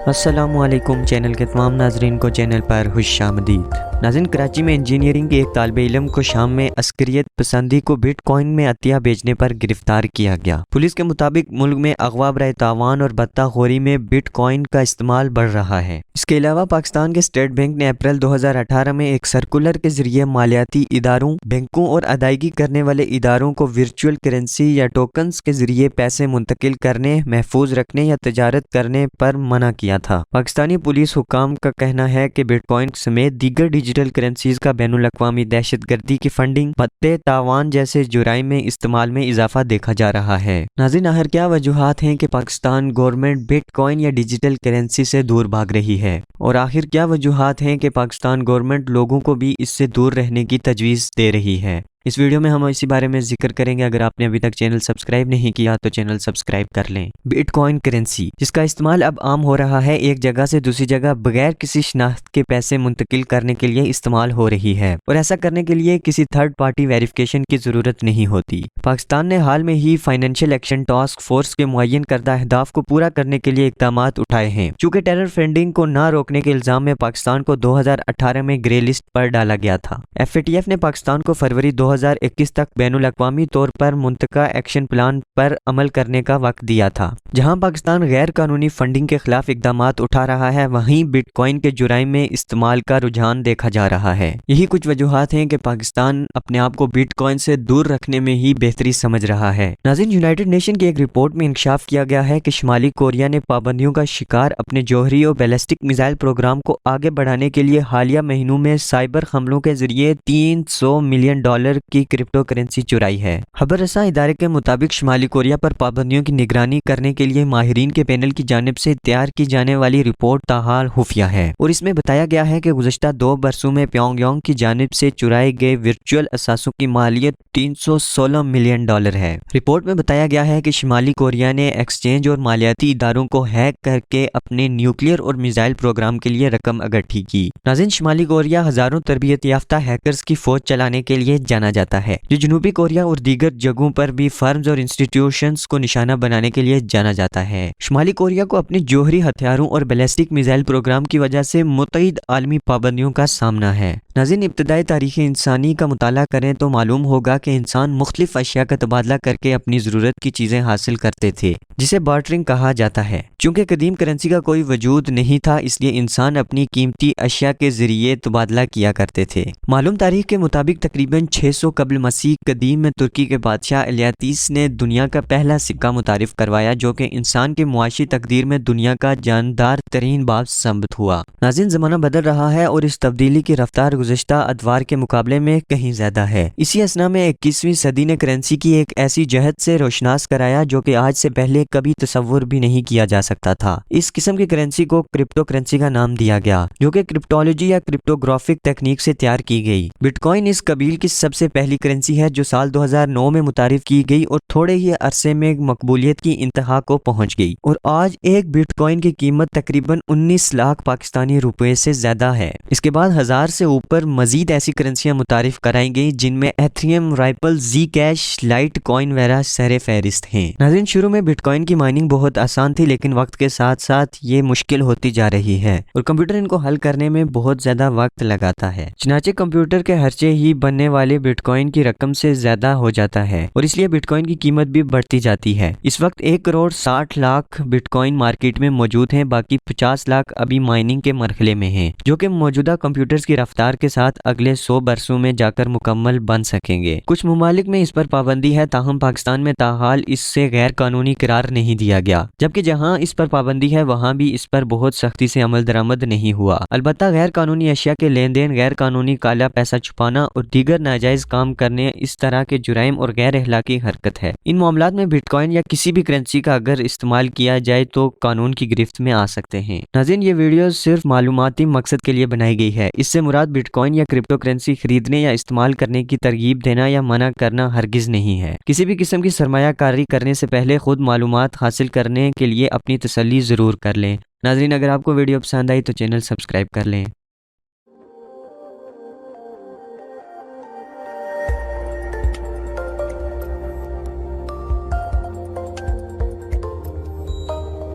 السلام علیکم، چینل کے تمام ناظرین کو چینل پر خوش آمدید۔ ناظرین، کراچی میں انجینئرنگ کے ایک طالب علم کو شام میں عسکریت پسندی کو بٹ کوائن میں عطیہ بیچنے پر گرفتار کیا گیا۔ پولیس کے مطابق ملک میں اغوا برائے تاوان اور بطہ خوری میں بٹ کوائن کا استعمال بڑھ رہا ہے۔ اس کے علاوہ پاکستان کے اسٹیٹ بینک نے اپریل 2018 میں ایک سرکولر کے ذریعے مالیاتی اداروں، بینکوں اور ادائیگی کرنے والے اداروں کو ورچوئل کرنسی یا ٹوکنز کے ذریعے پیسے منتقل کرنے، محفوظ رکھنے یا تجارت کرنے پر منع کیا تھا۔ پاکستانی پولیس حکام کا کہنا ہے کہ بٹ کوائن سمیت دیگر ڈیجیٹل کرنسیز کا بین الاقوامی دہشت گردی کی فنڈنگ، بطے تاوان جیسے جرائم میں استعمال میں اضافہ دیکھا جا رہا ہے۔ ناظرین، آخر کیا وجوہات ہیں کہ پاکستان گورنمنٹ بٹ کوائن یا ڈیجیٹل کرنسی سے دور بھاگ رہی ہے، اور آخر کیا وجوہات ہیں کہ پاکستان گورنمنٹ لوگوں کو بھی اس سے دور رہنے کی تجویز دے رہی ہے؟ اس ویڈیو میں ہم اسی بارے میں ذکر کریں گے۔ اگر آپ نے ابھی تک چینل سبسکرائب نہیں کیا تو چینل سبسکرائب کر لیں۔ بٹ کوائن کرنسی، جس کا استعمال اب عام ہو رہا ہے، ایک جگہ سے دوسری جگہ بغیر کسی شناخت کے پیسے منتقل کرنے کے لیے استعمال ہو رہی ہے، اور ایسا کرنے کے لیے کسی تھرڈ پارٹی ویریفیکیشن کی ضرورت نہیں ہوتی۔ پاکستان نے حال میں ہی فائنینشیل ایکشن ٹاسک فورس کے معین کردہ اہداف کو پورا کرنے کے لیے اقدامات اٹھائے ہیں۔ چونکہ ٹیرر فنڈنگ کو نہ روکنے کے الزام میں پاکستان کو 2018 میں گرے لسٹ پر ڈالا گیا تھا۔ FATF نے پاکستان کو فروری 2021 تک بین الاقوامی طور پر منطقہ ایکشن پلان پر عمل کرنے کا وقت دیا تھا۔ جہاں پاکستان غیر قانونی فنڈنگ کے خلاف اقدامات اٹھا رہا ہے، وہیں بٹ کوائن کے جرائم میں استعمال کا رجحان دیکھا جا رہا ہے۔ یہی کچھ وجوہات ہیں کہ پاکستان اپنے آپ کو بٹ کوائن سے دور رکھنے میں ہی بہتری سمجھ رہا ہے۔ ناظرین، یونائیٹڈ نیشن کی ایک رپورٹ میں انکشاف کیا گیا ہے کہ شمالی کوریا نے پابندیوں کا شکار اپنے جوہری اور بیلسٹک میزائل پروگرام کو آگے بڑھانے کے لیے حالیہ مہینوں میں سائبر حملوں کے ذریعے $300 ملین کی کرپٹو کرنسی چرائی ہے۔ خبر رساں ادارے کے مطابق شمالی کوریا پر پابندیوں کی نگرانی کرنے کے لیے ماہرین کے پینل کی جانب سے تیار کی جانے والی رپورٹ تاحال خفیہ ہے، اور اس میں بتایا گیا ہے کہ گزشتہ 2 برسوں میں پیونگ یانگ کی جانب سے چرائے گئے ورچوئل اثاثوں کی مالیت $316 ملین ہے۔ رپورٹ میں بتایا گیا ہے کہ شمالی کوریا نے ایکسچینج اور مالیاتی اداروں کو ہیک کر کے اپنے نیوکلیئر اور میزائل پروگرام کے لیے رقم اکٹھی کی۔ ناظرین، شمالی کوریا ہزاروں تربیت یافتہ ہیکرز کی فوج چلانے کے لیے جانا جاتا ہے، جو جنوبی کوریا اور دیگر جگہوں پر بھی فرمز اور انسٹیٹیوشنز کو نشانہ بنانے کے لیے جانا جاتا ہے۔ شمالی کوریا کو اپنے جوہری ہتھیاروں اور بیلسٹک میزائل پروگرام کی وجہ سے متعدد عالمی پابندیوں کا سامنا ہے۔ ناظرین، ابتدائی تاریخ انسانی کا مطالعہ کریں تو معلوم ہوگا کہ انسان مختلف اشیاء کا تبادلہ کر کے اپنی ضرورت کی چیزیں حاصل کرتے تھے، جسے بارٹرنگ کہا جاتا ہے۔ چونکہ قدیم کرنسی کا کوئی وجود نہیں تھا، اس لیے انسان اپنی قیمتی اشیاء کے ذریعے تبادلہ کیا کرتے تھے۔ معلوم تاریخ کے مطابق تقریباً 600 قبل مسیح قدیم میں ترکی کے بادشاہ الیاتیس نے دنیا کا پہلا سکہ متعارف کروایا، جو کہ انسان کے معاشی تقدیر میں دنیا کا جاندار ترین باب ثابت ہوا۔ ناظرین، زمانہ بدل رہا ہے اور اس تبدیلی کی رفتار گزشتہ ادوار کے مقابلے میں کہیں زیادہ ہے۔ اسی اثنا میں 21ویں صدی نے کرنسی کی ایک ایسی جہت سے روشناس کرایا جو کہ آج سے پہلے کبھی تصور بھی نہیں کیا جا سکتا تھا۔ اس قسم کی کرنسی کو کرپٹو کرنسی کا نام دیا گیا، جو کہ کرپٹولوجی یا کرپٹوگرافک تکنیک سے تیار کی گئی۔ بٹ کوائن اس قبیل کی سب سے پہلی کرنسی ہے جو سال 2009 میں متعارف کی گئی اور تھوڑے ہی عرصے میں مقبولیت کی انتہا کو پہنچ گئی، اور آج ایک بٹ کوائن کی قیمت تقریباً 19 لاکھ پاکستانی روپے سے زیادہ ہے۔ اس کے بعد 1000 سے اوپر مزید ایسی کرنسیاں متعارف کرائی گئی جن میں ایتھریم، رائپل، زی کیش، لائٹ کوائن وغیرہ سر فہرست ہیں۔ ناظرین، شروع میں بٹ کوائن کی مائننگ بہت آسان تھی، لیکن وقت کے ساتھ ساتھ یہ مشکل ہوتی جا رہی ہے اور کمپیوٹر ان کو حل کرنے میں بہت زیادہ وقت لگاتا ہے۔ چنانچہ کمپیوٹر کے خرچے ہی بننے والے بٹ کوائن کی رقم سے زیادہ ہو جاتا ہے، اور اس لیے بٹ کوائن کی قیمت بھی بڑھتی جاتی ہے۔ اس وقت 1,60,00,000 بٹ کوائن مارکیٹ میں موجود ہیں، باقی 50 لاکھ ابھی مائننگ کے مرحلے میں ہیں، جو کہ موجودہ کمپیوٹرز کی رفتار کے ساتھ اگلے 100 برسوں میں جا کر مکمل بن سکیں گے۔ کچھ ممالک میں اس پر پابندی ہے، تاہم پاکستان میں تاحال اس سے غیر قانونی قرار نہیں دیا گیا، جبکہ جہاں اس پر پابندی ہے وہاں بھی اس پر بہت سختی سے عمل درآمد نہیں ہوا۔ البتہ غیر قانونی اشیاء کے لین دین، غیر قانونی کالا پیسہ چھپانا اور دیگر ناجائز کام کرنے اس طرح کے جرائم اور غیر اخلاقی حرکت ہے۔ ان معاملات میں بٹ کوائن یا کسی بھی کرنسی کا اگر استعمال کیا جائے تو قانون کی گرفت میں آ سکتے ہیں۔ ناظرین، یہ ویڈیو صرف معلوماتی مقصد کے لیے بنائی گئی ہے۔ اس سے مراد بٹ کوائن یا کرپٹو کرنسی خریدنے یا استعمال کرنے کی ترغیب دینا یا منع کرنا ہرگز نہیں ہے۔ کسی بھی قسم کی سرمایہ کاری کرنے سے پہلے خود معلومات حاصل کرنے کے لیے اپنی تسلی ضرور کر لیں۔ ناظرین، اگر آپ کو ویڈیو پسند آئی تو چینل سبسکرائب کر لیں۔